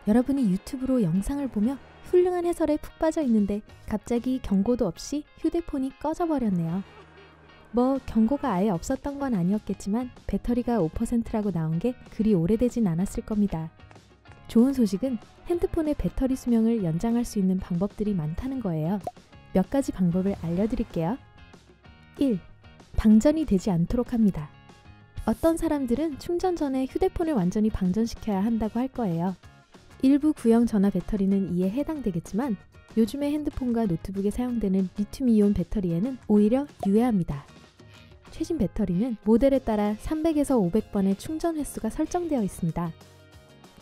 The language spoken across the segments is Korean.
여러분이 유튜브로 영상을 보며 훌륭한 해설에 푹 빠져 있는데 갑자기 경고도 없이 휴대폰이 꺼져버렸네요. 뭐 경고가 아예 없었던 건 아니었겠지만 배터리가 5%라고 나온 게 그리 오래되진 않았을 겁니다. 좋은 소식은 핸드폰의 배터리 수명을 연장할 수 있는 방법들이 많다는 거예요. 몇 가지 방법을 알려드릴게요. 1. 방전이 되지 않도록 합니다. 어떤 사람들은 충전 전에 휴대폰을 완전히 방전시켜야 한다고 할 거예요. 일부 구형 전화 배터리는 이에 해당되겠지만 요즘의 핸드폰과 노트북에 사용되는 리튬이온 배터리에는 오히려 유해합니다. 최신 배터리는 모델에 따라 300에서 500번의 충전 횟수가 설정되어 있습니다.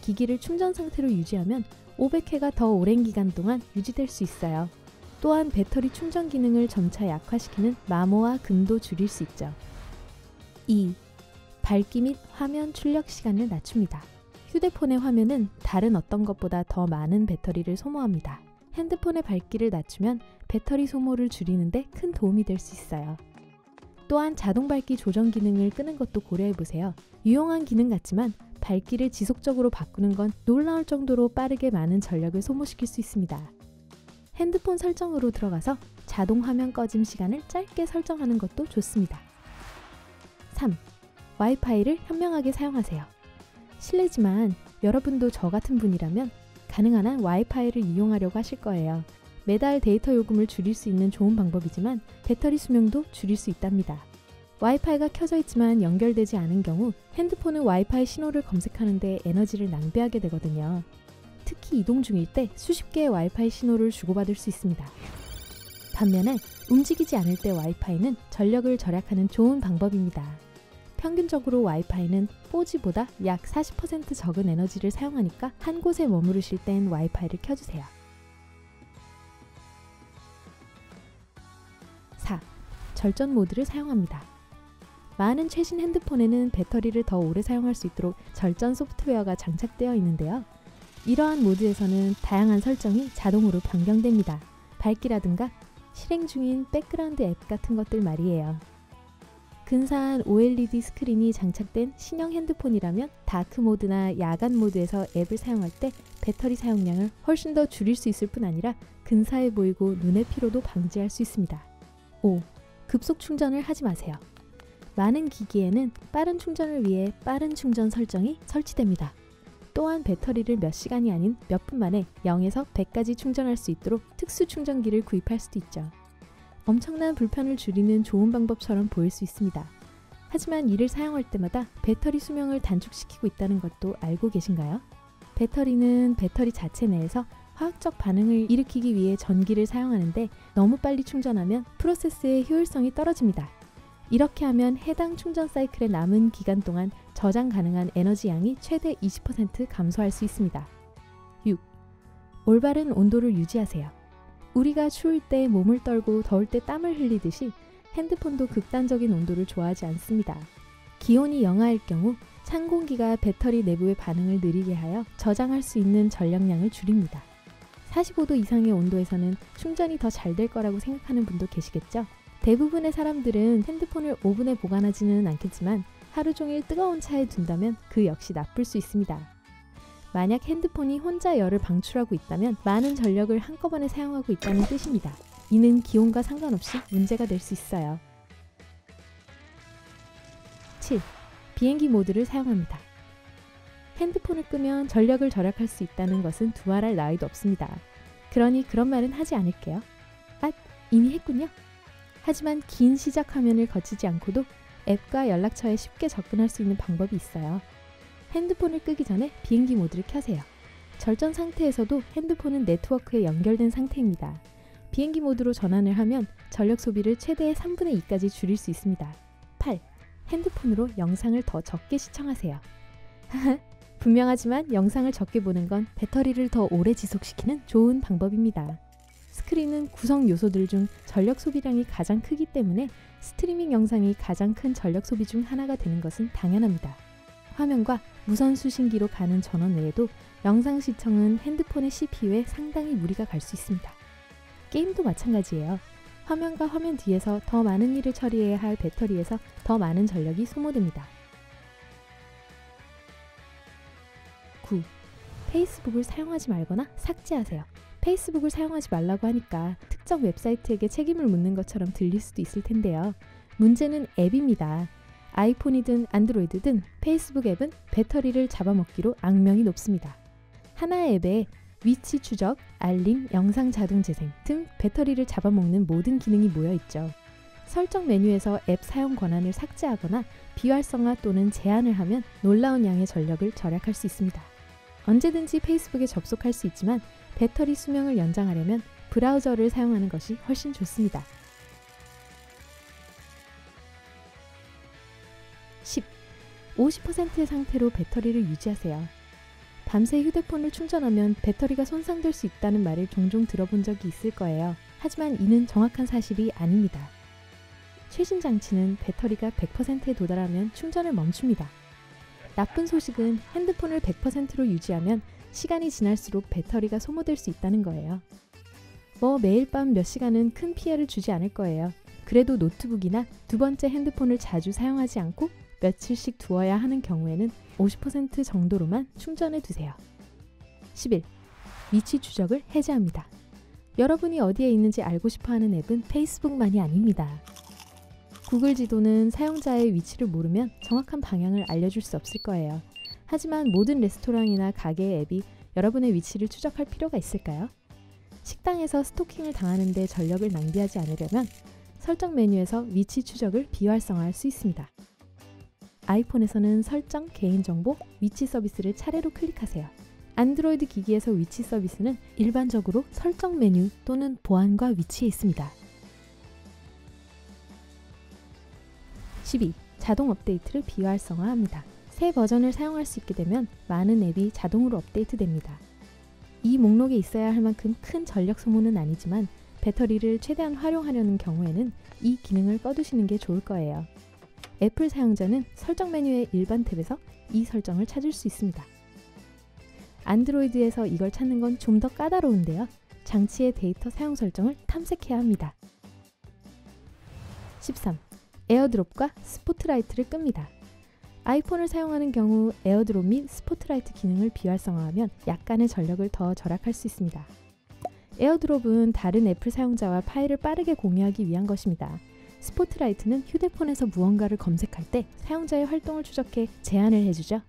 기기를 충전 상태로 유지하면 500회가 더 오랜 기간 동안 유지될 수 있어요. 또한 배터리 충전 기능을 점차 약화시키는 마모와 금도 줄일 수 있죠. 2. 밝기 및 화면 출력 시간을 낮춥니다. 휴대폰의 화면은 다른 어떤 것보다 더 많은 배터리를 소모합니다. 핸드폰의 밝기를 낮추면 배터리 소모를 줄이는데 큰 도움이 될 수 있어요. 또한 자동 밝기 조정 기능을 끄는 것도 고려해보세요. 유용한 기능 같지만 밝기를 지속적으로 바꾸는 건 놀라울 정도로 빠르게 많은 전력을 소모시킬 수 있습니다. 핸드폰 설정으로 들어가서 자동 화면 꺼짐 시간을 짧게 설정하는 것도 좋습니다. 3. 와이파이를 현명하게 사용하세요. 실례지만 여러분도 저 같은 분이라면 가능한 한 와이파이를 이용하려고 하실 거예요. 매달 데이터 요금을 줄일 수 있는 좋은 방법이지만 배터리 수명도 줄일 수 있답니다. 와이파이가 켜져 있지만 연결되지 않은 경우 핸드폰은 와이파이 신호를 검색하는데 에너지를 낭비하게 되거든요. 특히 이동 중일 때 수십 개의 와이파이 신호를 주고받을 수 있습니다. 반면에 움직이지 않을 때 와이파이는 전력을 절약하는 좋은 방법입니다. 평균적으로 와이파이는 4G보다 약 40% 적은 에너지를 사용하니까 한 곳에 머무르실 땐 와이파이를 켜주세요. 4. 절전 모드를 사용합니다. 많은 최신 핸드폰에는 배터리를 더 오래 사용할 수 있도록 절전 소프트웨어가 장착되어 있는데요. 이러한 모드에서는 다양한 설정이 자동으로 변경됩니다. 밝기라든가 실행 중인 백그라운드 앱 같은 것들 말이에요. 근사한 OLED 스크린이 장착된 신형 핸드폰이라면 다크 모드나 야간 모드에서 앱을 사용할 때 배터리 사용량을 훨씬 더 줄일 수 있을 뿐 아니라 근사해 보이고 눈의 피로도 방지할 수 있습니다. 5. 급속 충전을 하지 마세요. 많은 기기에는 빠른 충전을 위해 빠른 충전 설정이 설치됩니다. 또한 배터리를 몇 시간이 아닌 몇 분 만에 0에서 100까지 충전할 수 있도록 특수 충전기를 구입할 수도 있죠. 엄청난 불편을 줄이는 좋은 방법처럼 보일 수 있습니다. 하지만 이를 사용할 때마다 배터리 수명을 단축시키고 있다는 것도 알고 계신가요? 배터리는 배터리 자체 내에서 화학적 반응을 일으키기 위해 전기를 사용하는데 너무 빨리 충전하면 프로세스의 효율성이 떨어집니다. 이렇게 하면 해당 충전 사이클의 남은 기간 동안 저장 가능한 에너지 양이 최대 20% 감소할 수 있습니다. 6. 올바른 온도를 유지하세요. 우리가 추울 때 몸을 떨고 더울 때 땀을 흘리듯이 핸드폰도 극단적인 온도를 좋아하지 않습니다. 기온이 영하일 경우 찬 공기가 배터리 내부의 반응을 느리게 하여 저장할 수 있는 전력량을 줄입니다. 45도 이상의 온도에서는 충전이 더 잘 될 거라고 생각하는 분도 계시겠죠? 대부분의 사람들은 핸드폰을 오븐에 보관하지는 않겠지만 하루 종일 뜨거운 차에 둔다면 그 역시 나쁠 수 있습니다. 만약 핸드폰이 혼자 열을 방출하고 있다면 많은 전력을 한꺼번에 사용하고 있다는 뜻입니다. 이는 기온과 상관없이 문제가 될 수 있어요. 7. 비행기 모드를 사용합니다. 핸드폰을 끄면 전력을 절약할 수 있다는 것은 두말할 나위도 없습니다. 그러니 그런 말은 하지 않을게요. 아, 이미 했군요. 하지만 긴 시작 화면을 거치지 않고도 앱과 연락처에 쉽게 접근할 수 있는 방법이 있어요. 핸드폰을 끄기 전에 비행기 모드를 켜세요. 절전 상태에서도 핸드폰은 네트워크에 연결된 상태입니다. 비행기 모드로 전환을 하면 전력 소비를 최대 3분의 2까지 줄일 수 있습니다. 8. 핸드폰으로 영상을 더 적게 시청하세요. 분명하지만 영상을 적게 보는 건 배터리를 더 오래 지속시키는 좋은 방법입니다. 스크린은 구성 요소들 중 전력 소비량이 가장 크기 때문에 스트리밍 영상이 가장 큰 전력 소비 중 하나가 되는 것은 당연합니다. 화면과 무선 수신기로 가는 전원 외에도 영상 시청은 핸드폰의 CPU에 상당히 무리가 갈 수 있습니다. 게임도 마찬가지예요. 화면과 화면 뒤에서 더 많은 일을 처리해야 할 배터리에서 더 많은 전력이 소모됩니다. 9. 페이스북을 사용하지 말거나 삭제하세요. 페이스북을 사용하지 말라고 하니까 특정 웹사이트에게 책임을 묻는 것처럼 들릴 수도 있을 텐데요. 문제는 앱입니다. 아이폰이든 안드로이드든 페이스북 앱은 배터리를 잡아먹기로 악명이 높습니다. 하나의 앱에 위치 추적, 알림, 영상 자동 재생 등 배터리를 잡아먹는 모든 기능이 모여있죠. 설정 메뉴에서 앱 사용 권한을 삭제하거나 비활성화 또는 제한을 하면 놀라운 양의 전력을 절약할 수 있습니다. 언제든지 페이스북에 접속할 수 있지만 배터리 수명을 연장하려면 브라우저를 사용하는 것이 훨씬 좋습니다. 10. 50%의 상태로 배터리를 유지하세요. 밤새 휴대폰을 충전하면 배터리가 손상될 수 있다는 말을 종종 들어본 적이 있을 거예요. 하지만 이는 정확한 사실이 아닙니다. 최신 장치는 배터리가 100%에 도달하면 충전을 멈춥니다. 나쁜 소식은 핸드폰을 100%로 유지하면 시간이 지날수록 배터리가 소모될 수 있다는 거예요. 매일 밤 몇 시간은 큰 피해를 주지 않을 거예요. 그래도 노트북이나 두 번째 핸드폰을 자주 사용하지 않고 며칠씩 두어야 하는 경우에는 50% 정도로만 충전해 두세요. 11. 위치 추적을 해제합니다. 여러분이 어디에 있는지 알고 싶어하는 앱은 페이스북만이 아닙니다. 구글 지도는 사용자의 위치를 모르면 정확한 방향을 알려줄 수 없을 거예요. 하지만 모든 레스토랑이나 가게의 앱이 여러분의 위치를 추적할 필요가 있을까요? 식당에서 스토킹을 당하는데 전력을 낭비하지 않으려면 설정 메뉴에서 위치 추적을 비활성화할 수 있습니다. 아이폰에서는 설정, 개인정보, 위치 서비스를 차례로 클릭하세요. 안드로이드 기기에서 위치 서비스는 일반적으로 설정 메뉴 또는 보안과 위치에 있습니다. 12. 자동 업데이트를 비활성화합니다. 새 버전을 사용할 수 있게 되면 많은 앱이 자동으로 업데이트됩니다. 이 목록에 있어야 할 만큼 큰 전력 소모는 아니지만 배터리를 최대한 활용하려는 경우에는 이 기능을 꺼두시는 게 좋을 거예요. 애플 사용자는 설정 메뉴의 일반 탭에서 이 설정을 찾을 수 있습니다. 안드로이드에서 이걸 찾는 건 좀 더 까다로운데요. 장치의 데이터 사용 설정을 탐색해야 합니다. 13. 에어드롭과 스포트라이트를 끕니다. 아이폰을 사용하는 경우 에어드롭 및 스포트라이트 기능을 비활성화하면 약간의 전력을 더 절약할 수 있습니다. 에어드롭은 다른 애플 사용자와 파일을 빠르게 공유하기 위한 것입니다. 스포트라이트는 휴대폰에서 무언가를 검색할 때 사용자의 활동을 추적해 제한을 해주죠.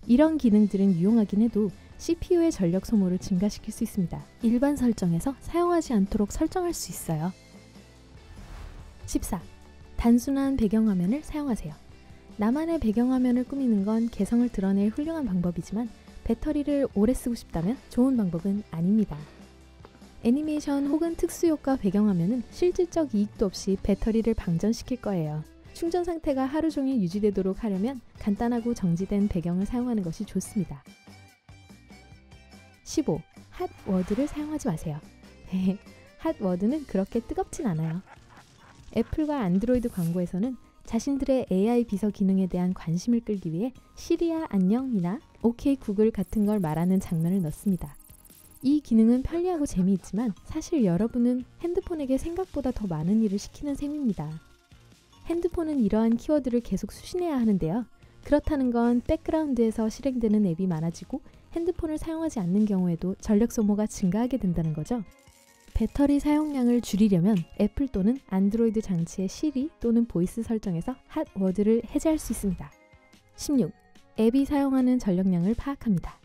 이런 기능들은 유용하긴 해도 CPU의 전력 소모를 증가시킬 수 있습니다. 일반 설정에서 사용하지 않도록 설정할 수 있어요. 14. 단순한 배경화면을 사용하세요. 나만의 배경화면을 꾸미는 건 개성을 드러낼 훌륭한 방법이지만 배터리를 오래 쓰고 싶다면 좋은 방법은 아닙니다. 애니메이션 혹은 특수효과 배경화면은 실질적 이익도 없이 배터리를 방전시킬 거예요. 충전 상태가 하루 종일 유지되도록 하려면 간단하고 정지된 배경을 사용하는 것이 좋습니다. 15. 핫워드를 사용하지 마세요. 핫워드는 그렇게 뜨겁진 않아요. 애플과 안드로이드 광고에서는 자신들의 AI 비서 기능에 대한 관심을 끌기 위해 시리야 안녕이나 오케이 구글 같은 걸 말하는 장면을 넣습니다. 이 기능은 편리하고 재미있지만 사실 여러분은 핸드폰에게 생각보다 더 많은 일을 시키는 셈입니다. 핸드폰은 이러한 키워드를 계속 수신해야 하는데요. 그렇다는 건 백그라운드에서 실행되는 앱이 많아지고 핸드폰을 사용하지 않는 경우에도 전력 소모가 증가하게 된다는 거죠. 배터리 사용량을 줄이려면 애플 또는 안드로이드 장치의 시리 또는 보이스 설정에서 핫워드를 해제할 수 있습니다. 16. 앱이 사용하는 전력량을 파악합니다.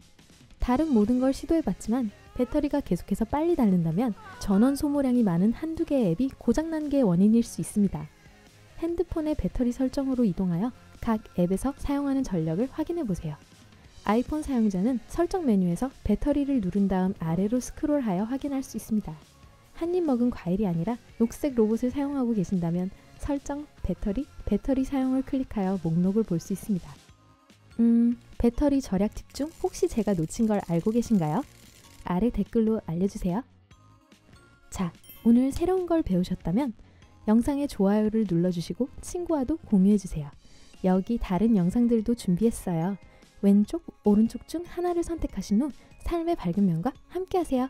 다른 모든 걸 시도해봤지만 배터리가 계속해서 빨리 닳는다면 전원 소모량이 많은 한두 개의 앱이 고장난 게 원인일 수 있습니다. 핸드폰의 배터리 설정으로 이동하여 각 앱에서 사용하는 전력을 확인해보세요. 아이폰 사용자는 설정 메뉴에서 배터리를 누른 다음 아래로 스크롤하여 확인할 수 있습니다. 한 입 먹은 과일이 아니라 녹색 로봇을 사용하고 계신다면 설정, 배터리 사용을 클릭하여 목록을 볼 수 있습니다. 배터리 절약 팁 중 혹시 제가 놓친 걸 알고 계신가요? 아래 댓글로 알려주세요. 자, 오늘 새로운 걸 배우셨다면 영상에 좋아요를 눌러주시고 친구와도 공유해주세요. 여기 다른 영상들도 준비했어요. 왼쪽, 오른쪽 중 하나를 선택하신 후 삶의 밝은 면과 함께하세요.